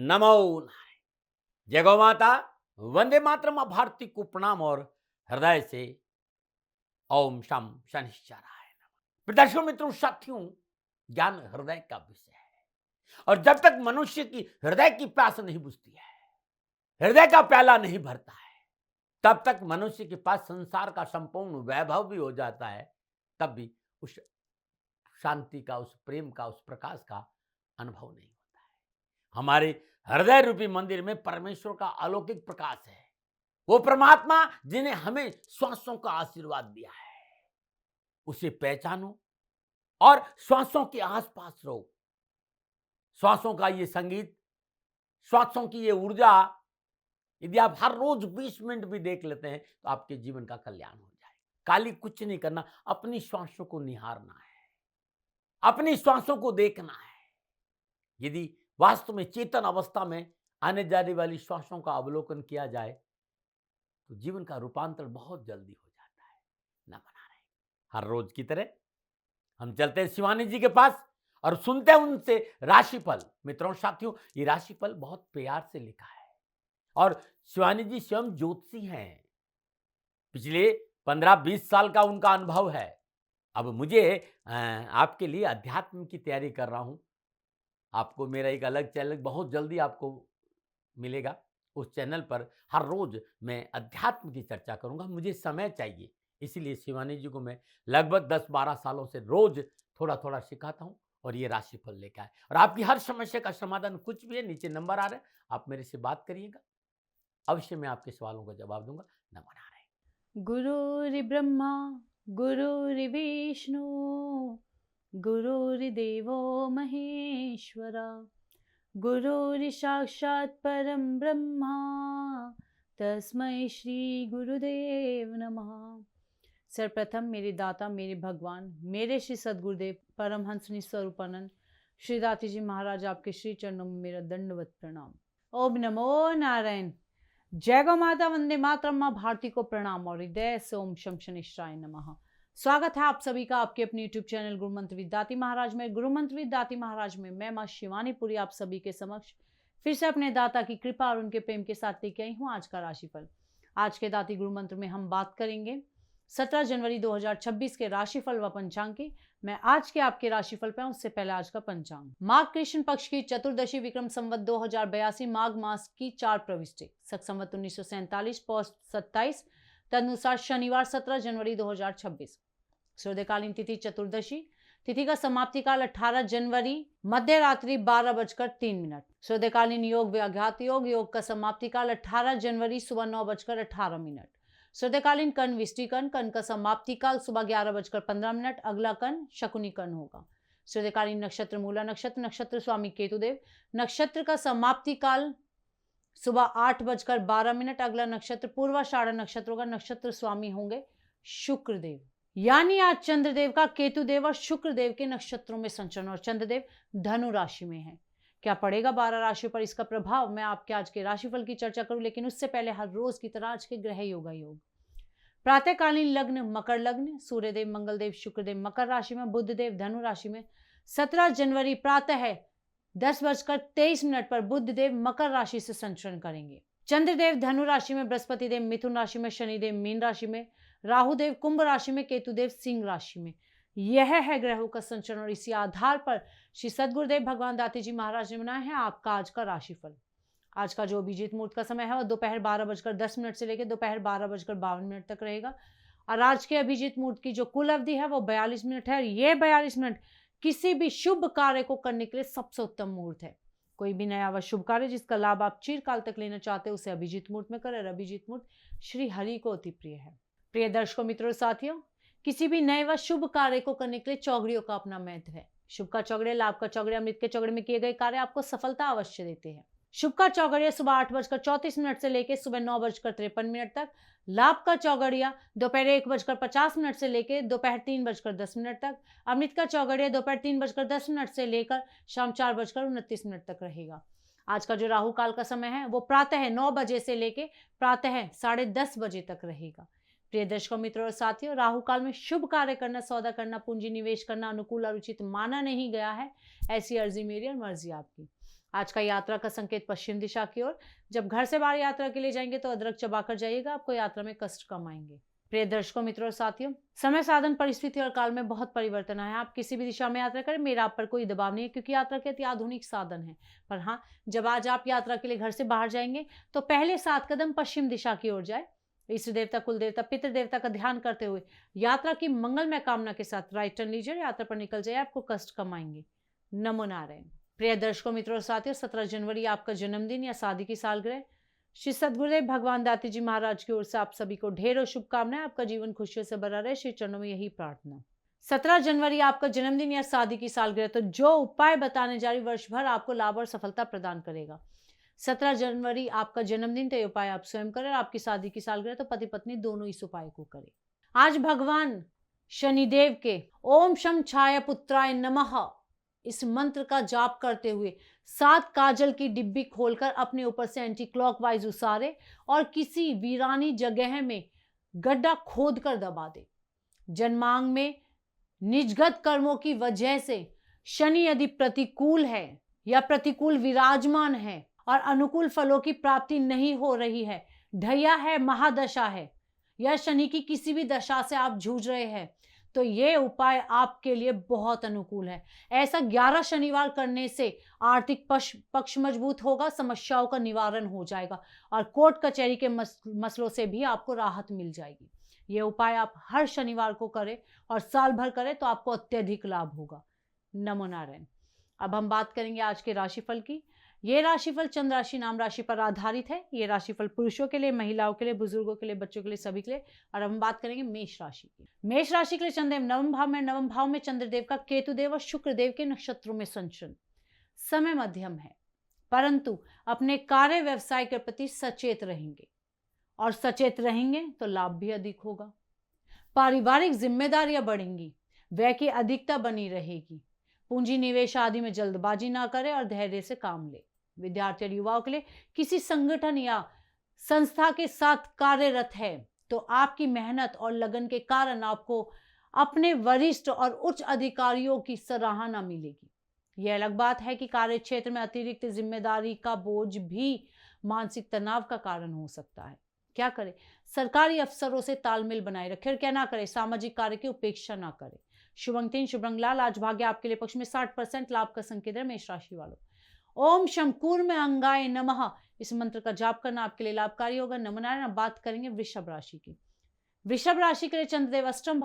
नमो नारायण। जय गौ माता। वंदे मातरम भारती को प्रणाम और हृदय से ओम शम शनिश्चराय नमः। दर्शकों मित्रों साथियों, ज्ञान हृदय का विषय है और जब तक मनुष्य की हृदय की प्यास नहीं बुझती है, हृदय का प्याला नहीं भरता है, तब तक मनुष्य के पास संसार का संपूर्ण वैभव भी हो जाता है, तब भी उस शांति का, उस प्रेम का, उस प्रकाश का अनुभव नहीं होता है। हमारे हृदय रूपी मंदिर में परमेश्वर का अलौकिक प्रकाश है। वो परमात्मा जिन्हें हमें श्वासों का आशीर्वाद दिया है, उसे पहचानो और श्वासों के आसपास रहो। श्वासों का ये संगीत, श्वासों की ये ऊर्जा, यदि आप हर रोज 20 मिनट भी देख लेते हैं तो आपके जीवन का कल्याण हो जाएगा। खाली कुछ नहीं करना, अपनी श्वासों को निहारना है, अपनी श्वासों को देखना है। यदि वास्तव में चेतन अवस्था में आने जाने वाली श्वासों का अवलोकन किया जाए तो जीवन का रूपांतर बहुत जल्दी हो जाता है। न बना रहे हर रोज की तरह हम चलते हैं शिवानी जी के पास और सुनते हैं उनसे राशिफल। मित्रों साथियों, ये राशिफल बहुत प्यार से लिखा है और शिवानी जी स्वयं ज्योतिषी हैं। पिछले 15-20 साल का उनका अनुभव है। अब मुझे आपके लिए अध्यात्म की तैयारी कर रहा हूं। आपको मेरा एक अलग चैनल बहुत जल्दी आपको मिलेगा। उस चैनल पर हर रोज मैं अध्यात्म की चर्चा करूंगा। मुझे समय चाहिए, इसीलिए शिवानी जी को मैं लगभग 10-12 सालों से रोज थोड़ा थोड़ा सिखाता हूं और ये राशिफल लेकर आए और आपकी हर समस्या का समाधान कुछ भी है, नीचे नंबर आ रहे हैं, आप मेरे से बात करिएगा। अवश्य मैं आपके सवालों का जवाब दूंगा। नमन आ रहे हैं। गुरुर्ब्रह्मा गुरुर्विष्णु गुरुर्देवो महेश्वरा गुरुर्साक्षात् परं ब्रह्मा तस्मै श्री गुरुदेव नमः। सर्वप्रथम मेरे दाता, मेरे भगवान, मेरे श्री सद्गुरुदेव परमहंस स्वरूपानंद श्री दाती जी महाराज, आपके श्री चरणों में मेरा दंडवत प्रणाम। ओम नमो नारायण। जय गौ माता, वंदे मातरम, माँ भारती को प्रणाम और हृदय से ओम शम शनिश्चराय नमः। स्वागत है आप सभी का आपके अपने यूट्यूब चैनल गुरु मंत्र विद दाती महाराज में। गुरु मंत्र विद दाती महाराज में मैं माँ शिवानी पुरी आप सभी के समक्ष फिर से अपने दाता की कृपा और उनके प्रेम के साथ लेके आई हूँ आज का राशिफल। आज के दाती गुरु मंत्र में हम बात करेंगे 17 जनवरी 2026 के राशिफल व पंचांग की। मैं आज के आपके राशिफल पे हूं, उससे पहले आज का पंचांग। माघ कृष्ण पक्ष की चतुर्दशी विक्रम संवत 2082 माघ मास की 4 प्रविष्टि सक संवत 1947 पौष 27 तदनुसार शनिवार 17 जनवरी 2026। सूर्यकालीन तिथि चतुर्दशी, तिथि का समाप्ति काल 18 जनवरी मध्य रात्रि 12:03। सूर्यकालीन योग व्याघात योग, योग का समाप्ति काल 18 जनवरी सुबह 9:18। सूर्यकालीन कर्ण विष्टि कर्ण, कर्ण का समाप्ति काल सुबह 11:15। अगला कर्ण शकुनी कर्ण होगा। सूर्यकालीन नक्षत्र मूला नक्षत्र, नक्षत्र स्वामी केतुदेव, नक्षत्र का समाप्ति काल सुबह 8:12। अगला नक्षत्र पूर्वाषाढ़ नक्षत्र होगा, नक्षत्र स्वामी होंगे शुक्रदेव। यानी आज चंद्रदेव का केतुदेव और शुक्रदेव के नक्षत्रों में संचरण और चंद्रदेव धनु राशि में है। क्या पड़ेगा 12 राशियों पर इसका प्रभाव, मैं आपके आज के राशिफल की चर्चा करूं, लेकिन उससे पहले हर रोज की तरह आज के ग्रह योगा योग। प्रातःकालीन लग्न मकर लग्न, सूर्यदेव मंगलदेव शुक्रदेव मकर राशि में, बुधदेव धनु राशि में। 17 जनवरी प्रातः 10:23 पर बुधदेव मकर राशि से संचरण करेंगे। चंद्रदेव धनु राशि में, बृहस्पति देव मिथुन राशि में, शनिदेव मीन राशि में, राहुदेव कुंभ राशि में, केतुदेव सिंह राशि में। यह है ग्रहों का संचरण और इसी आधार पर श्री सद्गुरुदेव भगवान दाती जी महाराज ने बनाया है आपका आज का राशिफल। आज का जो अभिजीत मुहूर्त का समय है वो दोपहर 12:10 से लेकर दोपहर 12:52 तक रहेगा और आज के अभिजीत मुहूर्त की जो कुल अवधि है वो 42 मिनट है। ये 42 मिनट किसी भी शुभ कार्य को करने के लिए सबसे उत्तम मुहूर्त है। कोई भी नया व शुभ कार्य जिसका लाभ आप चिरकाल तक लेना चाहते हैं उसे अभिजीत मुहूर्त में करें। अभिजीत मुहूर्त श्री हरि को अति प्रिय है। प्रिय दर्शकों मित्रों साथियों, किसी भी नए व शुभ कार्य को करने के लिए चौघड़ियों का अपना महत्व है। शुभ का चौघड़े, लाभ का चौघड़े, अमृत के चौघड़े में किए गए कार्य आपको सफलता अवश्य देते हैं। शुभ का चौघड़िया सुबह 8:34 से लेकर सुबह 9:53 तक। लाभ का चौघड़िया दोपहर 1:50 से लेकर दोपहर 3:10 तक। अमृत का चौघड़िया दोपहर 3:10 से लेकर शाम 4:29 तक रहेगा। आज का जो राहु काल का समय है वो प्रातः 9 बजे से लेकर प्रातः 10:30 बजे तक रहेगा। प्रिय दर्शकों मित्रों और साथियों, राहु काल में शुभ कार्य करना, सौदा करना, पूंजी निवेश करना अनुकूल और उचित माना नहीं गया है। ऐसी अर्जी मेरी और मर्जी आपकी। आज का यात्रा का संकेत पश्चिम दिशा की ओर। जब घर से बाहर यात्रा के लिए जाएंगे तो अदरक चबाकर जाइएगा, आपको यात्रा में कष्ट कम आएंगे। प्रिय दर्शकों, मित्रों और साथियों, समय, साधन, परिस्थिति और काल में बहुत परिवर्तन आया है। आप किसी भी दिशा में यात्रा करें, मेरा आप पर कोई दबाव नहीं है, क्योंकि यात्रा के अति आधुनिक साधन है। पर हाँ, जब आज आप यात्रा के लिए घर से बाहर जाएंगे तो पहले 7 कदम पश्चिम दिशा की ओर जाए। इष्ट देवता, कुल देवता, पितृ देवता का ध्यान करते हुए यात्रा की मंगलमय कामना के साथ राइट टर्न लीजिए, यात्रा पर निकल जाइए, आपको कष्ट कम आएंगे। नमो नारायण। प्रिय दर्शकों, मित्रों और साथियों, 17 जनवरी आपका जन्मदिन या शादी की सालगिरह। श्री सद्गुरुदेव भगवान दाती जी महाराज की ओर से आप सभी को ढेरों शुभकामनाएं। आपका जीवन खुशियों से भरा रहे, श्री चरणों में यही प्रार्थना। 17 जनवरी आपका जन्मदिन या शादी की सालगिरह, तो जो उपाय बताने जा रही वर्ष भर आपको लाभ और सफलता प्रदान करेगा। 17 जनवरी आपका जन्मदिन, तो ये उपाय आप स्वयं करें, और आपकी शादी की सालगिरह तो पति पत्नी दोनों इस उपाय को करें। आज भगवान शनिदेव के ओम शम छाया पुत्राय नमः इस मंत्र का जाप करते हुए 7 काजल की डिब्बी खोलकर अपने ऊपर से एंटी क्लॉकवाइज उसारे और किसी वीरानी जगह में गड्ढा खोद कर दबा दे। जन्मांग में निजगत कर्मों की वजह से शनि यदि प्रतिकूल है या प्रतिकूल विराजमान है और अनुकूल फलों की प्राप्ति नहीं हो रही है, ढैया है, महादशा है, या शनि की किसी भी दशा से आप जूझ रहे हैं, तो ये उपाय आपके लिए बहुत अनुकूल है। ऐसा 11 शनिवार करने से आर्थिक पक्ष मजबूत होगा, समस्याओं का निवारण हो जाएगा और कोर्ट कचहरी के मसलों से भी आपको राहत मिल जाएगी। ये उपाय आप हर शनिवार को करें और साल भर करें तो आपको अत्यधिक लाभ होगा। नमो नारायण। अब हम बात करेंगे आज के राशिफल की। ये राशिफल चंद्र राशि नाम राशि पर आधारित है। ये राशिफल पुरुषों के लिए, महिलाओं के लिए, बुजुर्गों के लिए, बच्चों के लिए, सभी के लिए। और अब हम बात करेंगे मेष राशि की। मेष राशि के लिए चंद्रदेव नवम भाव में चंद्रदेव का केतुदेव और शुक्रदेव के नक्षत्रों में संचरण। समय मध्यम है, परंतु अपने कार्य व्यवसाय के प्रति सचेत रहेंगे, और सचेत रहेंगे तो लाभ भी अधिक होगा। पारिवारिक जिम्मेदारियां बढ़ेंगी, व्यय की अधिकता बनी रहेगी। पूंजी निवेश आदि में जल्दबाजी ना करें और धैर्य से काम ले। विद्यार्थी और युवाओं के लिए किसी संगठन या संस्था के साथ कार्यरत है तो आपकी मेहनत और लगन के कारण आपको अपने वरिष्ठ और उच्च अधिकारियों की सराहना मिलेगी। यह अलग बात है कि कार्य क्षेत्र में अतिरिक्त जिम्मेदारी का बोझ भी मानसिक तनाव का कारण हो सकता है। क्या करें? सरकारी अफसरों से तालमेल बनाए रखें और क्या ना करें, सामाजिक कार्य की उपेक्षा ना करें। शुभ अंक 3, शुभ रंग लाल। आज भाग्य आपके लिए पक्ष में 60% लाभ का संकेत है। मेष राशि वालों, ओम शंकुर में अंगाय नमः इस मंत्र का जाप करना आपके लिए लाभकारी होगा। नमो नारायण। बात करेंगे वृषभ राशि की। वृषभ राशि के लिए चंद्रदेव अष्टम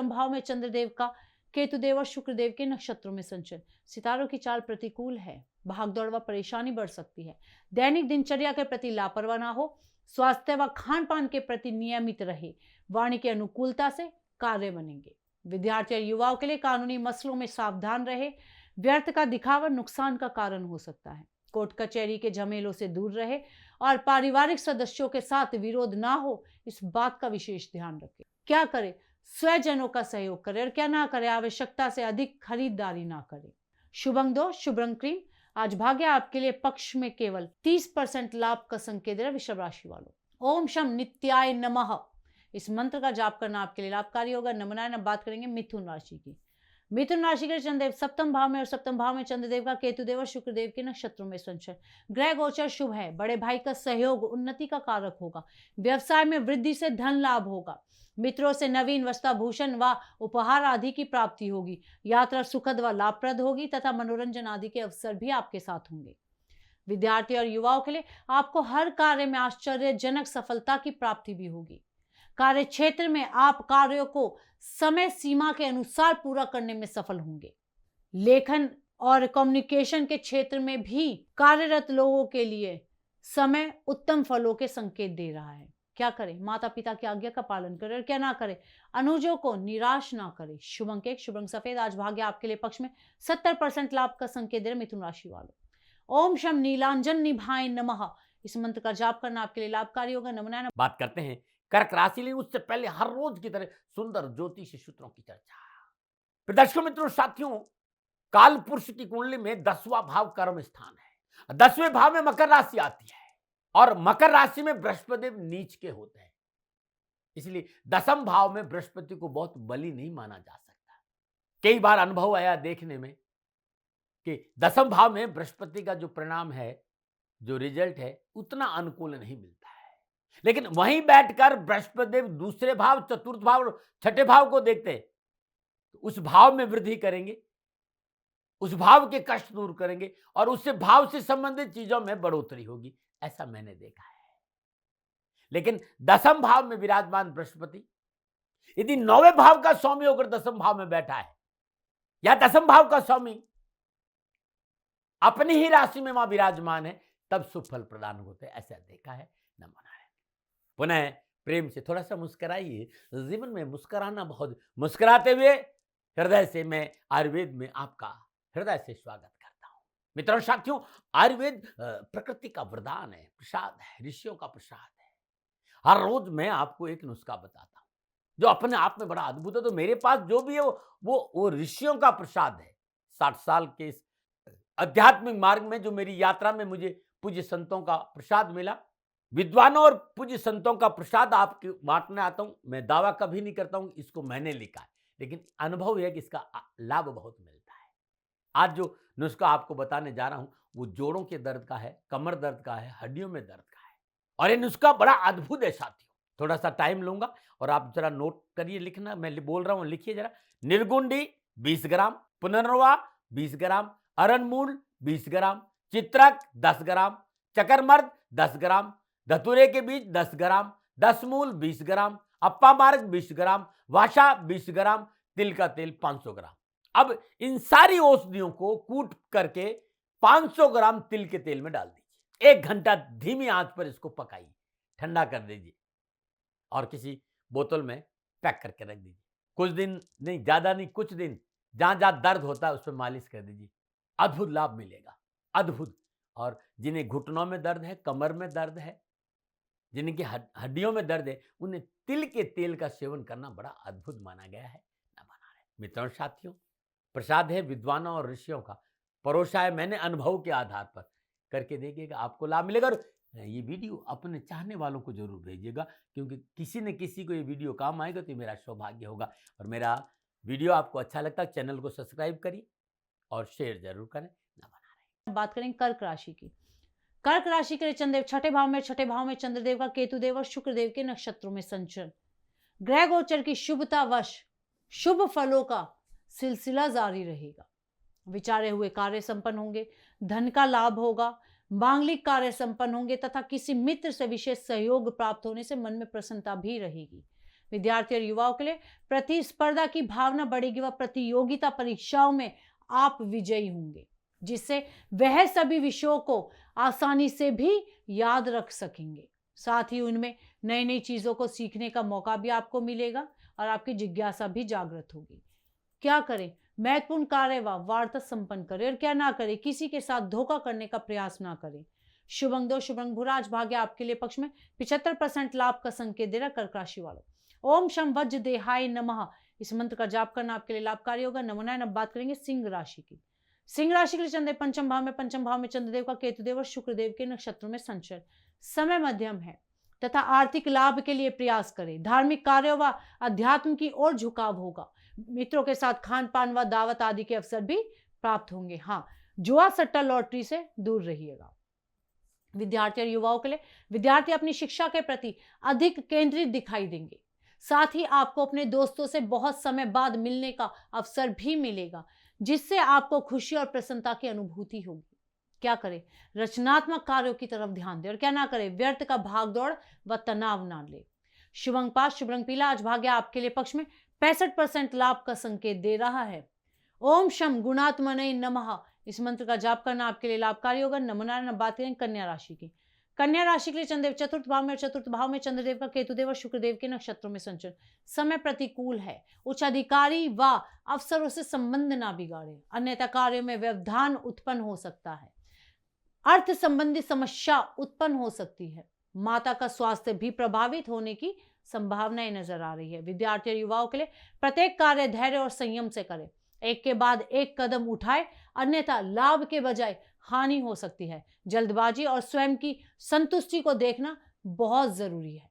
भाव में चंद्रदेव का केतुदेव और शुक्रदेव के नक्षत्रों में संचरण। सितारों की चाल प्रतिकूल है, भागदौड़ व परेशानी बढ़ सकती है। दैनिक दिनचर्या के प्रति लापरवाह ना हो, स्वास्थ्य व खान पान के प्रति नियमित रहे। वाणी की अनुकूलता से कार्य बनेंगे। विद्यार्थी और युवाओं के लिए कानूनी मसलों में सावधान रहे। व्यर्थ का दिखावा नुकसान का कारण हो सकता है। कोर्ट कचहरी के झमेलों से दूर रहे और पारिवारिक सदस्यों के साथ विरोध ना हो, इस बात का विशेष ध्यान रखें। क्या करें? स्वजनों का सहयोग करें और क्या ना करें, आवश्यकता से अधिक खरीदारी ना करें। शुभ अंक 2, शुभ रंग क्रीम। आज भाग्य आपके लिए पक्ष में केवल 30% लाभ का संकेत है। वृषभ राशि वालों, ओम शम नित्याय नमः इस मंत्र का जाप करना आपके लिए लाभकारी होगा। नमो नारायण। बात करेंगे मिथुन राशि की। मिथुन राशि के चंद्रदेव सप्तम भाव में और सप्तम भाव में चंद्रदेव का केतुदेव और शुक्रदेव के नक्षत्रों में संचरण। ग्रह गोचर शुभ है। बड़े भाई का सहयोग उन्नति का कारक होगा। व्यवसाय में वृद्धि से धन लाभ होगा। मित्रों से नवीन वस्त्राभूषण व उपहार आदि की प्राप्ति होगी। यात्रा सुखद व लाभप्रद होगी तथा मनोरंजन आदि के अवसर भी आपके साथ होंगे। विद्यार्थी और युवाओं के लिए आपको हर कार्य में आश्चर्यजनक सफलता की प्राप्ति भी होगी। कार्य क्षेत्र में आप कार्यों को समय सीमा के अनुसार पूरा करने में सफल होंगे। लेखन और कम्युनिकेशन के क्षेत्र में भी कार्यरत लोगों के लिए समय उत्तम फलों के संकेत दे रहा है। क्या करें? माता पिता की आज्ञा का पालन करें और क्या ना करें, अनुजों को निराश ना करें। शुभ अंक 1, शुभ रंग सफेद। आज भाग्य आपके लिए पक्ष में 70% लाभ का संकेत दे रहे मिथुन राशि वालों। ओम शम नीलांजन निभाय नमः इस मंत्र का जाप करना आपके लिए लाभकारी होगा। नमो नारायण। बात करते हैं कर्क राशि लिए। उससे पहले हर रोज की तरह सुंदर ज्योतिष सूत्रों की चर्चा। दर्शकों मित्रों साथियों, काल पुरुष की कुंडली में 10वां भाव कर्म स्थान है। 10वें भाव में मकर राशि आती है और मकर राशि में बृहस्पति नीच के होते हैं, इसलिए 10वें भाव में बृहस्पति को बहुत बली नहीं माना जा सकता। कई बार अनुभव आया देखने में कि दसम भाव में बृहस्पति का जो परिणाम है, जो रिजल्ट है, उतना अनुकूल नहीं मिलता है। लेकिन वहीं बैठकर बृहस्पति देव दूसरे भाव, चतुर्थ भाव और छठे भाव को देखते हैं, तो उस भाव में वृद्धि करेंगे, उस भाव के कष्ट दूर करेंगे और उससे भाव से संबंधित चीजों में बढ़ोतरी होगी, ऐसा मैंने देखा है। लेकिन दसम भाव में विराजमान बृहस्पति यदि 9वें भाव का स्वामी होकर दसम भाव में बैठा है, या दसम भाव का स्वामी अपनी ही राशि में वहां विराजमान है, तब सुफल प्रदान होते हैं, ऐसा देखा है। नमन है। पुनः प्रेम से थोड़ा सा मुस्कुराइए। जीवन में मुस्कुराना बहुत, मुस्कुराते हुए हृदय से मैं आयुर्वेद में आपका हृदय से स्वागत करता हूं। मित्रों साथियों, आयुर्वेद प्रकृति का वरदान है, प्रसाद है, ऋषियों का प्रसाद है। हर रोज मैं आपको एक नुस्खा बताता हूं जो अपने आप में बड़ा अद्भुत है। तो मेरे पास जो भी है वो ऋषियों का प्रसाद है। 60 साल के इस आध्यात्मिक मार्ग में जो मेरी यात्रा में मुझे पूज्य संतों का प्रसाद मिला, विद्वानों और पूज्य संतों का प्रसाद आपके बांटने आता हूं। मैं दावा कभी नहीं करता हूं इसको मैंने लिखा है, लेकिन अनुभव है कि इसका लाभ बहुत मिलता है। आज जो नुस्खा आपको बताने जा रहा हूं वो जोड़ों के दर्द का है, कमर दर्द का है, हड्डियों में दर्द का है, और ये नुस्खा बड़ा अद्भुत है साथियों। थोड़ा सा टाइम लूंगा और आप जरा नोट करिए, लिखना मैं बोल रहा हूं, लिखिए जरा। निर्गुंडी 20 ग्राम, पुनर्वा 20 ग्राम, अरणमूल 20 ग्राम, चित्रक 10 ग्राम, चकरमर्द 10 ग्राम, धतूरे के बीज 10 ग्राम, 10 मूल 20 ग्राम, अप्पा मार्ग 20 ग्राम, वाशा 20 ग्राम, तिल का तेल 500 ग्राम। अब इन सारी औषधियों को कूट करके 500 ग्राम तिल के तेल में डाल दीजिए। 1 घंटा धीमी आंच पर इसको पकाइए, ठंडा कर दीजिए और किसी बोतल में पैक करके रख दीजिए। कुछ दिन नहीं, ज्यादा नहीं, कुछ दिन जहां जहां दर्द होता है उस पर मालिश कर दीजिए। अद्भुत लाभ मिलेगा, अद्भुत। और जिन्हें घुटनों में दर्द है, कमर में दर्द है, जिनकी हड्डियों में दर्द है, उन्हें तिल के तेल का सेवन करना बड़ा अद्भुत माना गया है। न बना रहे मित्रों साथियों, प्रसाद है विद्वानों और ऋषियों का, परोसा है मैंने अनुभव के आधार पर। करके देखिएगा, आपको लाभ मिलेगा। और ये वीडियो अपने चाहने वालों को जरूर भेजिएगा, क्योंकि किसी न किसी को ये वीडियो काम आएगा तो मेरा सौभाग्य होगा। और मेरा वीडियो आपको अच्छा लगता है, चैनल को सब्सक्राइब करिए और शेयर जरूर करें। न बना रहे। बात करें कर्क राशि की। कर्क राशि के लिए चंद्रदेव छठे भाव में चंद्रदेव का केतुदेव और शुक्रदेव के नक्षत्रों में संचरण, ग्रह गोचर की शुभता वश शुभ फलों का सिलसिला जारी रहेगा। विचारे हुए कार्य संपन्न होंगे, धन का लाभ होगा, मांगलिक कार्य संपन्न होंगे तथा किसी मित्र से विशेष सहयोग प्राप्त होने से मन में प्रसन्नता भी रहेगी। विद्यार्थी और युवाओं के लिए प्रतिस्पर्धा की भावना बढ़ेगी व प्रतियोगिता परीक्षाओं में आप विजयी होंगे, जिससे वह सभी विषयों को आसानी से भी याद रख सकेंगे। साथ ही उनमें नई नई चीजों को सीखने का मौका भी आपको मिलेगा और आपकी जिज्ञासा भी जागृत होगी। क्या करें? महत्वपूर्ण कार्य व वार्ता संपन्न करें और क्या ना करें, किसी के साथ धोखा करने का प्रयास ना करें। शुभ अंक 2, शुभ रंग भूरा। आज भाग्य आपके लिए पक्ष में 75% लाभ का संकेत दे रहा कर्क राशि वालों। ओम शम वज्र देहाय नमः, इस मंत्र का जाप करना आपके लिए लाभकारी होगा। नमोनाय। अब बात करेंगे सिंह राशि की। सिंह राशि के लिए चंद्रदेव पंचम भाव में चंद्रदेव का केतुदेव और शुक्रदेव के नक्षत्रों में संचरण, समय मध्यम है तथा आर्थिक लाभ के लिए प्रयास करें। धार्मिक कार्यों व अध्यात्म की ओर झुकाव होगा। मित्रों के साथ खान पान व दावत आदि के अवसर भी प्राप्त होंगे। हाँ, जुआ सट्टा लॉटरी से दूर रहिएगा। विद्यार्थी और युवाओं के लिए विद्यार्थी अपनी शिक्षा के प्रति अधिक केंद्रित दिखाई देंगे। साथ ही आपको अपने दोस्तों से बहुत समय बाद मिलने का अवसर भी मिलेगा, जिससे आपको खुशी और प्रसन्नता की अनुभूति होगी। क्या करें? रचनात्मक कार्यों की तरफ ध्यान दें और क्या ना करें, व्यर्थ का भागदौड़ व तनाव ना ले। शुभ अंक 5, शुभ रंग पीला। आज भाग्य आपके लिए पक्ष में 65% लाभ का संकेत दे रहा है। ओम शम गुणात्मने नमः, इस मंत्र का जाप करना आपके लिए लाभकारी होगा। नमोनारायण। बात करें कन्या राशि की। कन्या राशि के लिए चंद्रदेव चतुर्थ भाव में चंद्रदेव का केतुदेव और शुक्रदेव के नक्षत्रों में संचरण, समय प्रतिकूल है। उच्च अधिकारी व अफसरों से संबंध ना बिगाड़े, अन्यथा कार्यों में व्यवधान उत्पन्न हो सकता है। अर्थ संबंधी समस्या उत्पन्न हो सकती है। माता का स्वास्थ्य भी प्रभावित होने की संभावनाएं नजर आ रही है। विद्यार्थी और युवाओं के लिए प्रत्येक कार्य धैर्य और संयम से करें, एक के बाद एक कदम उठाए, अन्यथा लाभ के बजाय हानि हो सकती है। जल्दबाजी और स्वयं की संतुष्टि को देखना बहुत जरूरी है।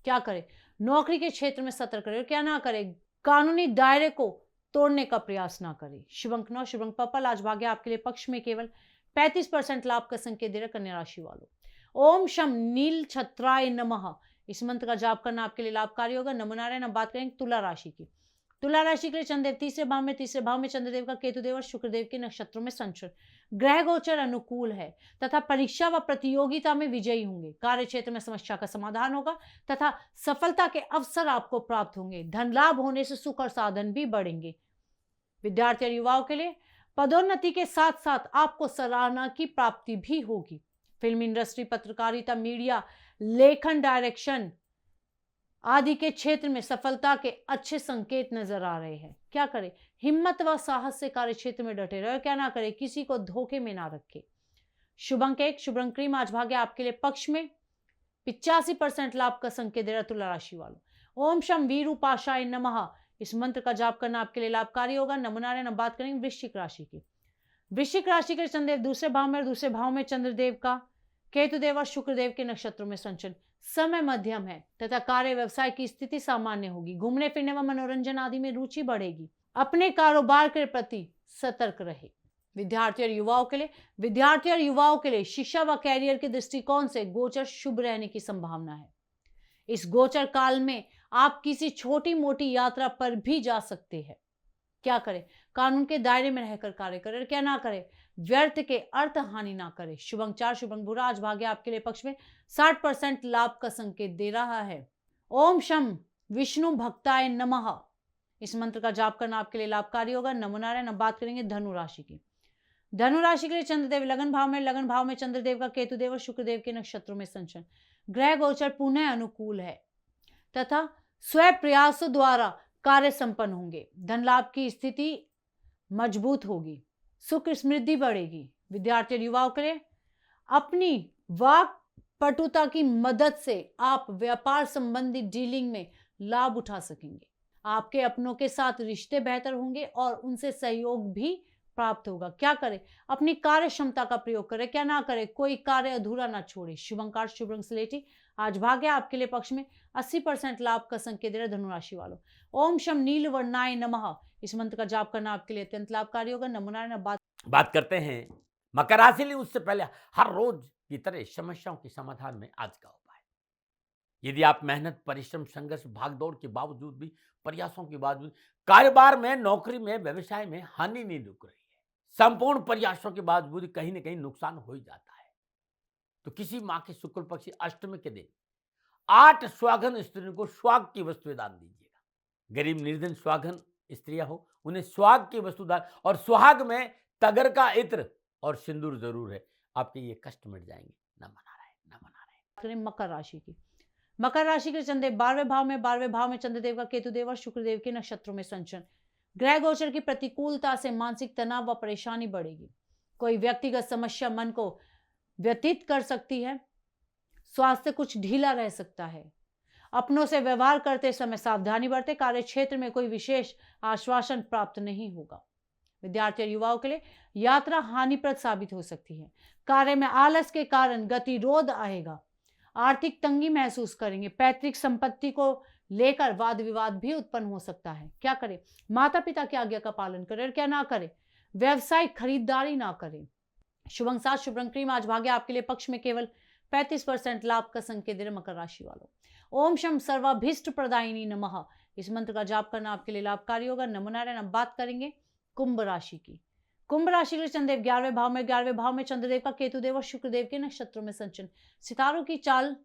क्या करें? नौकरी के क्षेत्र में सतर्क करें और क्या ना करें, कानूनी दायरे को तोड़ने का प्रयास ना करें। शुभ अंक 9, शुभ अंक पर्पल। आज भाग्य आपके लिए पक्ष में केवल 35% लाभ का संकेत दे रहा कन्या राशि वालों। ओम शम नील छत्राय नमः, इस मंत्र का जाप करना आपके लिए लाभकारी होगा। नमो नारायण। अब बात करेंगे तुला राशि की। तुला राशि के लिए चंद्रदेव तीसरे भाव में चंद्रदेव का केतुदेव और शुक्रदेव के नक्षत्रों में संचरण। ग्रह गोचर अनुकूल है तथा परीक्षा व प्रतियोगिता में विजयी होंगे। कार्य क्षेत्र में समस्या का समाधान होगा तथा सफलता के अवसर आपको प्राप्त होंगे। धन लाभ होने से सुख और साधन भी बढ़ेंगे। विद्यार्थी और युवाओं के लिए पदोन्नति के साथ साथ आपको सराहना की प्राप्ति भी होगी। फिल्म इंडस्ट्री, पत्रकारिता, मीडिया, लेखन, डायरेक्शन आदि के क्षेत्र में सफलता के अच्छे संकेत नजर आ रहे हैं। क्या करें? हिम्मत व साहस से कार्य क्षेत्र में डटे रहे। क्या ना करें? किसी को धोखे में ना रखें। शुभ अंक 1, शुभ अंक क्रीम। आज भाग्य आपके लिए पक्ष में 85% लाभ का संकेत दे रहा तुला राशि वालों। ओम शम वीरूपाशाय नमः, इस मंत्र का जाप करना आपके लिए लाभकारी होगा। नमो नारायण। अब बात करेंगे वृश्चिक राशि की। वृश्चिक राशि के चंद्रदेव दूसरे भाव में और दूसरे भाव में चंद्रदेव का केतुदेव और शुक्रदेव के नक्षत्रों में संचरण। समय मध्यम है तथा कार्य व्यवसाय की स्थिति सामान्य होगी। घूमने फिरने व मनोरंजन आदि में रुचि बढ़ेगी। अपने कारोबार के प्रति सतर्क रहे। विद्यार्थी और युवाओं के लिए शिक्षा व कैरियर के दृष्टिकोण से गोचर शुभ रहने की संभावना है। इस गोचर काल में आप किसी छोटी मोटी यात्रा पर भी जा सकते हैं। क्या करें? कानून के दायरे में रहकर कार्य करें। क्या ना करें? व्यर्थ के अर्थ हानि ना करें। शुभ अंक 4, शुभ अंक बुरा। आज भाग्य आपके लिए पक्ष में 60% लाभ का संकेत दे रहा है। ओम शम विष्णु भक्ताय नमः, इस मंत्र का जाप करना आपके लिए लाभकारी होगा। नमो नारायण। अब बात करेंगे धनु राशि की। धनु राशि के लिए चंद्रदेव लगन भाव में चंद्रदेव का केतुदेव और शुक्रदेव के नक्षत्रों में संचरण। ग्रह गोचर पुनः अनुकूल है तथा स्वयं प्रयासों द्वारा कार्य संपन्न होंगे। धन लाभ की स्थिति मजबूत होगी। सुख समृद्धि बढ़ेगी। विद्यार्थी और युवाओं के लिए अपनी वाक पटुता की मदद से आप व्यापार संबंधी डीलिंग में लाभ उठा सकेंगे। आपके अपनों के साथ रिश्ते बेहतर होंगे और उनसे सहयोग भी प्राप्त होगा। क्या करें? अपनी कार्य क्षमता का प्रयोग करें। क्या ना करें? कोई कार्य अधूरा ना छोड़े। शुभ अंक 8, शुभ अंक स्लेटी। आज भाग्य आपके लिए पक्ष में 80% लाभ का संकेत दे रहा धनु राशि वालों। ओम शम नील वर्णाय नमः, इस मंत्र का जाप करना आपके लिए अत्यंत लाभकारी होगा। नमो नारायण। बात करते हैं मकर राशि लिए। उससे पहले हर रोज की तरह समस्याओं के समाधान में आज का उपाय। यदि आप मेहनत, परिश्रम, संघर्ष, भागदौड़ के बावजूद भी, प्रयासों के बावजूद कारोबार में, नौकरी में, व्यवसाय में हानि नहीं रुक रही है, संपूर्ण प्रयासों के बावजूद कहीं ना कहीं नुकसान हो ही जाता है, तो किसी माह के शुक्ल पक्ष अष्टमी के दिन 8 स्वागन स्त्रियों को स्वाग की वस्तुएं दान दीजिएगा। गरीब निर्धन स्वागन स्त्रियां हो, उन्हें स्वाग की वस्तु दान, और सुहाग में तगर का इत्र और सिंदूर जरूर है। आपके ये कष्ट मिट जाएंगे। नमो नारायण, नमो नारायण। मकर राशि की। मकर राशि के चंद्रदेव 12वें भाव में चंद्रदेव का केतुदेव और शुक्रदेव के नक्षत्रों में संचरण। ग्रह गोचर की प्रतिकूलता से मानसिक तनाव व परेशानी बढ़ेगी। कोई व्यक्तिगत समस्या मन को व्यतीत कर सकती है। स्वास्थ्य कुछ ढीला रह सकता है। अपनों से व्यवहार करते समय सावधानी बरतें। कार्य क्षेत्र में कोई विशेष आश्वासन प्राप्त नहीं होगा। विद्यार्थी और युवाओं के लिए यात्रा हानिप्रद साबित हो सकती है। कार्य में आलस के कारण गतिरोध आएगा। आर्थिक तंगी महसूस करेंगे। पैतृक संपत्ति को लेकर वाद विवाद भी उत्पन्न हो सकता है। क्या करें? माता पिता की आज्ञा का पालन करें और क्या ना करें? व्यवसायिक खरीदारी ना करें। शुभ अंक 7, शुभ अंक क्रीम। आज भाग्य आपके लिए पक्ष में केवल 35% लाभ का संकेत दे रहे मकर राशि वालों। ओम शम सर्वाभीष्ट प्रदायिनी नमः, इस मंत्र का जाप करना आपके लिए लाभकारी होगा। नमो नारायण। अब बात करेंगे कुंभ राशि की। कुंभ राशि के चंद्रदेव 11वें भाव में चंद्रदेव का केतुदेव और शुक्रदेव के नक्षत्रों में संचरण। सितारों की चाल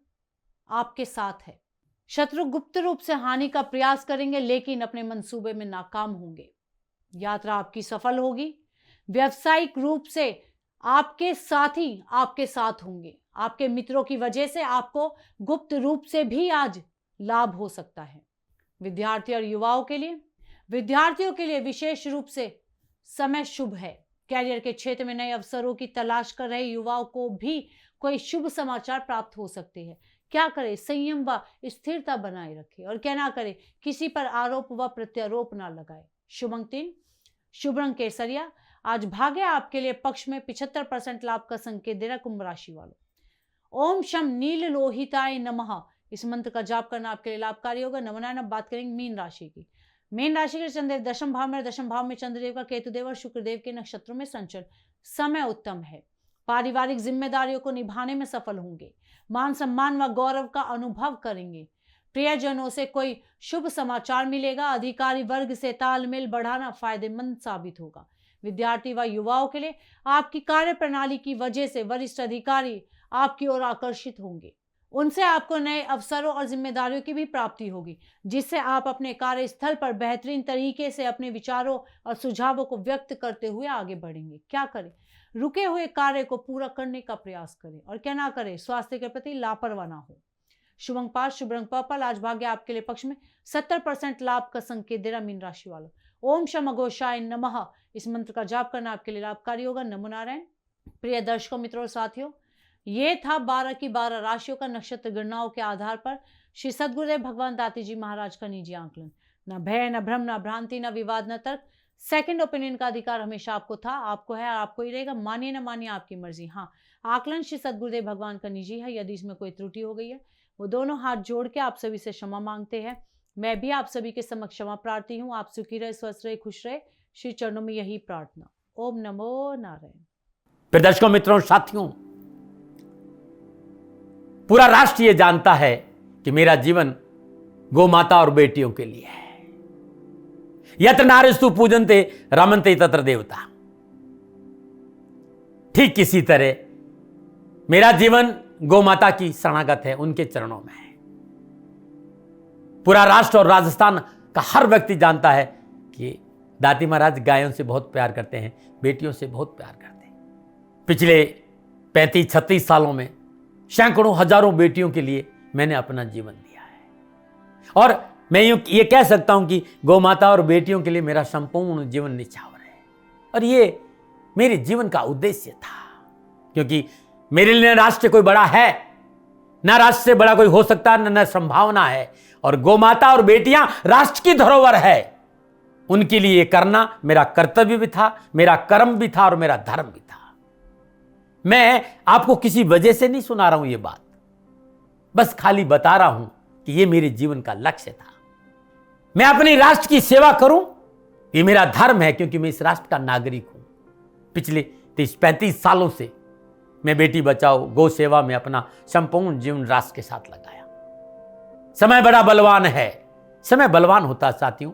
आपके साथ है। शत्रु गुप्त रूप से हानि का प्रयास करेंगे लेकिन अपने मंसूबे में नाकाम होंगे। यात्रा आपकी सफल होगी। व्यवसायिक रूप से आपके साथी आपके साथ होंगे। आपके मित्रों की वजह से आपको गुप्त रूप से भी आज लाभ हो सकता है। विद्यार्थियों के लिए विशेष रूप से समय शुभ है। कैरियर के क्षेत्र में नए अवसरों की तलाश कर रहे युवाओं को भी कोई शुभ समाचार प्राप्त हो सकते हैं। क्या करें? संयम व स्थिरता बनाए रखें और क्या ना करें? किसी पर आरोप व प्रत्यारोप ना लगाए। शुभ अंक 3, शुभ रंग केसरिया। आज भाग्य आपके लिए पक्ष में 75% लाभ का संकेत दे रहा कुंभ राशि वालों। ओम शम नील लोहिताय नमः, इस मंत्र का जाप करना आपके लिए लाभकारी होगा। नमो नारायण। बात करेंगे मीन राशि की। मीन राशि के चंद्रदेव दशम भाव में, दशम भाव में चंद्रदेव का केतुदेव और शुक्रदेव के नक्षत्रों में संचरण। समय उत्तम है, पारिवारिक जिम्मेदारियों को निभाने में सफल होंगे, मान सम्मान व गौरव का अनुभव करेंगे, प्रियजनों से कोई शुभ समाचार मिलेगा, अधिकारी वर्ग से तालमेल बढ़ाना फायदेमंद साबित होगा। विद्यार्थी व युवाओं के लिए आपकी कार्य प्रणाली की वजह से वरिष्ठ अधिकारी आपकी ओर आकर्षित होंगे, उनसे आपको नए अवसरों और जिम्मेदारियों की भी प्राप्ति होगी, जिससे आप अपने कार्यस्थल पर बेहतरीन तरीके से अपने विचारों और सुझावों को व्यक्त करते हुए आगे बढ़ेंगे। क्या करें? रुके हुए कार्य को पूरा करने का प्रयास करें और क्या ना करें, स्वास्थ्य के प्रति लापरवाह ना हो। शुभ अंक 5, शुभ रंग पर्पल। आज भाग्य आपके लिए पक्ष में 70% लाभ का संकेत दे रहा मीन राशि वालों। ओम शम घोषाय नमः, इस मंत्र का जाप करना आपके लिए लाभकारी होगा। नमो नारायण। प्रिय दर्शकों, मित्रों और साथियों, ये था 12 की 12 राशियों का नक्षत्र गणनाओं के आधार पर श्री सद्गुरुदेव भगवान दाती जी महाराज का निजी आंकलन। न भय, न भ्रम, न भ्रांति, न विवाद, न तर्क। सेकंड ओपिनियन का अधिकार हमेशा आपको था, आपको है और आपको ही रहेगा। मानिए न मानिए, आपकी मर्जी। हाँ, आकलन श्री सद्गुरुदेव भगवान का निजी है। यदि इसमें कोई त्रुटि हो गई है, वो दोनों हाथ जोड़ के आप सभी से क्षमा मांगते हैं। मैं भी आप सभी के समक्ष क्षमा प्रार्थी हूँ। आप सुखी रहे, स्वस्थ रहे, खुश रहे, श्री चरणों में यही प्रार्थना। ओम नमो नारायण। फिर दर्शकों, मित्रों, साथियों, पूरा राष्ट्र ये जानता है कि मेरा जीवन गौ माता और बेटियों के लिए है। यत्र नारीस्तु पूजन्ते रमन्ते तत्र देवता। ठीक किसी तरह मेरा जीवन गौ माता की शरणागत है, उनके चरणों में है। पूरा राष्ट्र और राजस्थान का हर व्यक्ति जानता है कि दाती महाराज गायों से बहुत प्यार करते हैं, बेटियों से बहुत प्यार करते हैं। पिछले 35-36 सालों में सैकड़ों हजारों बेटियों के लिए मैंने अपना जीवन दिया है और मैं ये कह सकता हूं कि गौ माता और बेटियों के लिए मेरा संपूर्ण जीवन निछावर है। और ये मेरे जीवन का उद्देश्य था, क्योंकि मेरे लिए राष्ट्र कोई बड़ा है, ना राष्ट्र से बड़ा कोई हो सकता है, न संभावना है। और गौ माता और बेटियां राष्ट्र की धरोहर है, उनके लिए करना मेरा कर्तव्य भी था, मेरा कर्म भी था और मेरा धर्म भी था। मैं आपको किसी वजह से नहीं सुना रहा हूं ये बात, बस खाली बता रहा हूं कि ये मेरे जीवन का लक्ष्य था। मैं अपने राष्ट्र की सेवा करूं, ये मेरा धर्म है, क्योंकि मैं इस राष्ट्र का नागरिक हूं। पिछले 30-35 सालों से मैं बेटी बचाओ, गौ सेवा में अपना संपूर्ण जीवन राष्ट्र के साथ लगाया। समय बड़ा बलवान है, समय बलवान होता साथियों।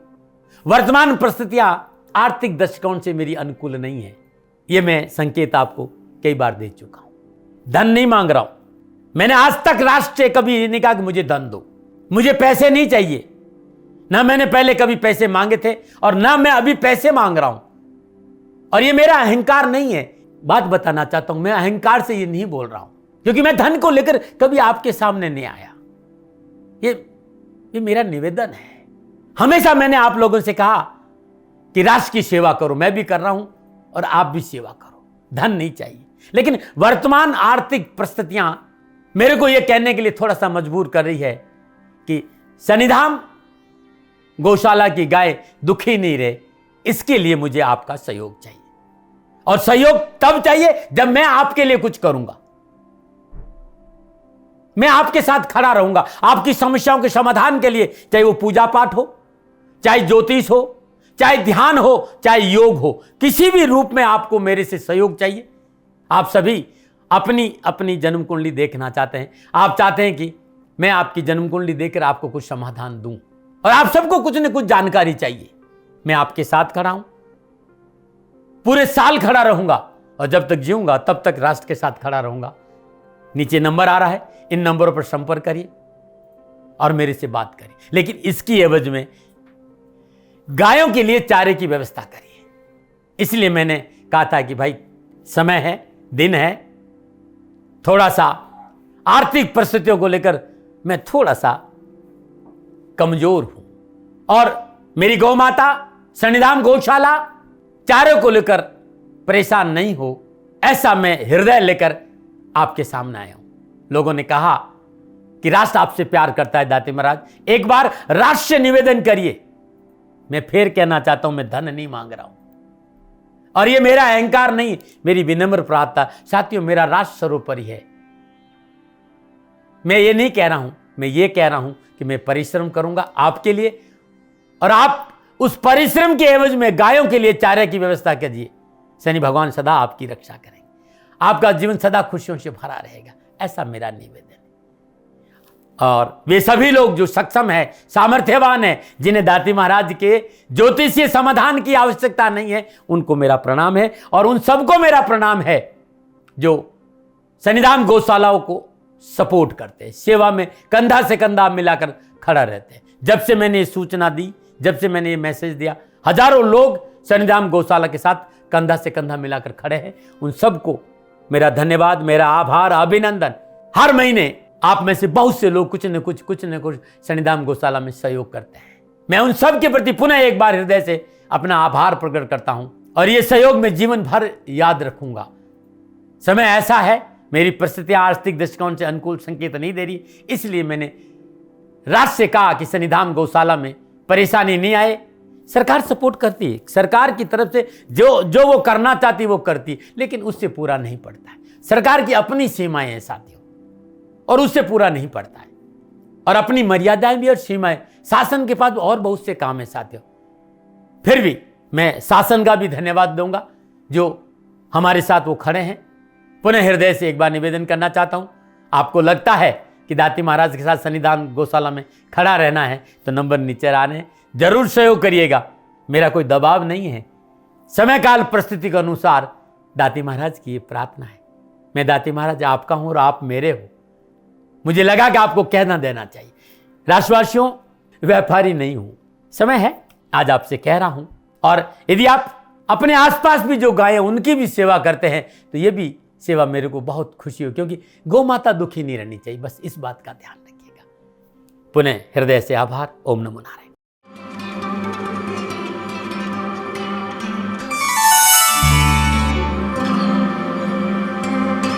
वर्तमान परिस्थितियां आर्थिक दृष्टिकोण से मेरी अनुकूल नहीं है, ये मैं संकेत आपको कई बार दे चुका हूं। धन नहीं मांग रहा हूं। मैंने आज तक राष्ट्र से कभी नहीं कहा कि मुझे धन दो, मुझे पैसे नहीं चाहिए। ना मैंने पहले कभी पैसे मांगे थे और ना मैं अभी पैसे मांग रहा हूं। और ये मेरा अहंकार नहीं है। बात बताना चाहता हूं, मैं अहंकार से ये नहीं बोल रहा हूं, क्योंकि मैं धन को लेकर कभी आपके सामने नहीं आया। ये मेरा निवेदन है। हमेशा मैंने आप लोगों से कहा कि राष्ट्र की सेवा करो, मैं भी कर रहा हूं और आप भी सेवा करो। धन नहीं चाहिए, लेकिन वर्तमान आर्थिक परिस्थितियां मेरे को यह कहने के लिए थोड़ा सा मजबूर कर रही है कि शनिधाम गौशाला की गाय दुखी नहीं रहे, इसके लिए मुझे आपका सहयोग चाहिए। और सहयोग तब चाहिए जब मैं आपके लिए कुछ करूंगा, मैं आपके साथ खड़ा रहूंगा आपकी समस्याओं के समाधान के लिए। चाहे वो पूजा पाठ हो, चाहे ज्योतिष हो, चाहे ध्यान हो, चाहे योग हो, किसी भी रूप में आपको मेरे से सहयोग चाहिए। आप सभी अपनी अपनी जन्म कुंडली देखना चाहते हैं। आप चाहते हैं कि मैं आपकी जन्म कुंडली देखकर आपको कुछ समाधान दूं, और आप सबको कुछ न कुछ जानकारी चाहिए। मैं आपके साथ खड़ा हूं, पूरे साल खड़ा रहूंगा, और जब तक जीऊंगा तब तक राष्ट्र के साथ खड़ा रहूंगा। नीचे नंबर आ रहा है, इन नंबरों पर संपर्क करिए और मेरे से बात करिए। लेकिन इसकी एवज में गायों के लिए चारे की व्यवस्था करिए। इसलिए मैंने कहा था कि भाई समय है, दिन है, थोड़ा सा आर्थिक परिस्थितियों को लेकर मैं थोड़ा सा कमजोर हूं, और मेरी गौ माता शनिधाम गौशाला चारे को लेकर परेशान नहीं हो, ऐसा मैं हृदय लेकर आपके सामने आया हूं। लोगों ने कहा कि राष्ट्र आपसे प्यार करता है दाती महाराज, एक बार राष्ट्र से निवेदन करिए। मैं फिर कहना चाहता हूं, मैं धन नहीं मांग रहा हूं, और ये मेरा अहंकार नहीं, मेरी विनम्र प्रार्थना। साथियों, मेरा राष्ट्र सर्वोपरि है। मैं ये नहीं कह रहा हूं, मैं ये कह रहा हूं कि मैं परिश्रम करूंगा आपके लिए, और आप उस परिश्रम के एवज में गायों के लिए चारे की व्यवस्था कीजिए। शनि भगवान सदा आपकी रक्षा करेंगे, आपका जीवन सदा खुशियों से भरा रहेगा, ऐसा मेरा निवेदन है। और वे सभी लोग जो सक्षम है, सामर्थ्यवान है, जिन्हें दाती महाराज के ज्योतिषीय समाधान की आवश्यकता नहीं है, उनको मेरा प्रणाम है। और उन सबको मेरा प्रणाम है जो शनिधाम गौशालाओं को सपोर्ट करते हैं, सेवा में कंधा से कंधा मिलाकर खड़ा रहते हैं। जब से मैंने ये सूचना दी, जब से मैंने ये मैसेज दिया, हजारों लोग शनिधाम गौशाला के साथ कंधा से कंधा मिलाकर खड़े हैं। उन सबको मेरा धन्यवाद, मेरा आभार, अभिनंदन। हर महीने आप में से बहुत से लोग कुछ न कुछ शनिधाम गौशाला में सहयोग करते हैं। मैं उन सब के प्रति पुनः एक बार हृदय से अपना आभार प्रकट करता हूं और ये सहयोग मैं जीवन भर याद रखूंगा। समय ऐसा है, मेरी परिस्थितियां आर्थिक दृष्टिकोण से अनुकूल संकेत नहीं दे रही, इसलिए मैंने राष्ट्र से कहा कि शनिधाम गौशाला में परेशानी नहीं आए। सरकार सपोर्ट करती है, सरकार की तरफ से जो वो करना चाहती वो करती, लेकिन उससे पूरा नहीं पड़ता है। सरकार की अपनी सीमाएं हैं साथियों, और उससे पूरा नहीं पड़ता है, और अपनी मर्यादाएं भी और सीमाएं। शासन के पास और बहुत से काम है साथियों। फिर भी मैं शासन का भी धन्यवाद दूंगा जो हमारे साथ वो खड़े हैं। पुनः हृदय से एक बार निवेदन करना चाहता हूं, आपको लगता है कि दाती महाराज के साथ शनिधाम गौशाला में खड़ा रहना है तो नंबर नीचे आ रहे हैं, जरूर सहयोग करिएगा। मेरा कोई दबाव नहीं है, समय काल परिस्थिति के अनुसार दाती महाराज की ये प्रार्थना है। मैं दाती महाराज आपका हूं और आप मेरे हो, मुझे लगा कि आपको कहना देना चाहिए। राष्ट्रवासियों, व्यापारी नहीं हूं, समय है आज आपसे कह रहा हूं। और यदि आप अपने आसपास भी जो गायें उनकी भी सेवा करते हैं तो ये भी सेवा मेरे को बहुत खुशी हो, क्योंकि गौ माता दुखी नहीं रहनी चाहिए, बस इस बात का ध्यान रखिएगा। पुनः हृदय से आभार। ओम नमो नारायण।